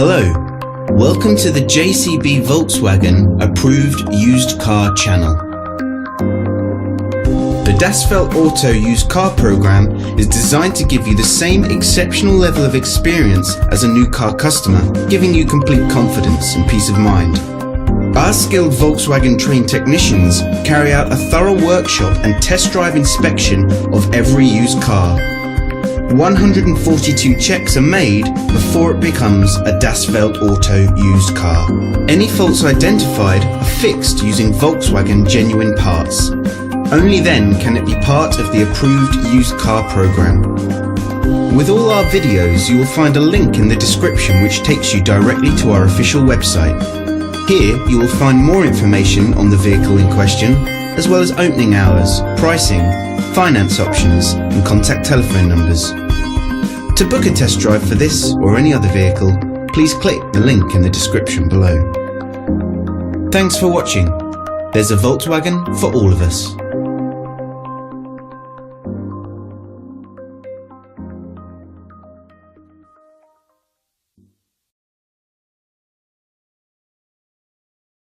Hello, welcome to the JCB Volkswagen Approved Used Car channel. The Das Feld Auto Used Car program is designed to give you the same exceptional level of experience as a new car customer, giving you complete confidence and peace of mind. Our skilled Volkswagen trained technicians carry out a thorough workshop and test drive inspection of every used car. 142 checks are made before it becomes a Das Feld Auto used car. Any faults identified are fixed using Volkswagen genuine parts. Only then can it be part of the approved used car program. With all our videos, you will find a link in the description which takes you directly to our official website. Here you will find more information on the vehicle in question, as well as opening hours, pricing, finance options and contact telephone numbers. To book a test drive for this or any other vehicle, please click the link in the description below. Thanks for watching. There's a Volkswagen for all of us.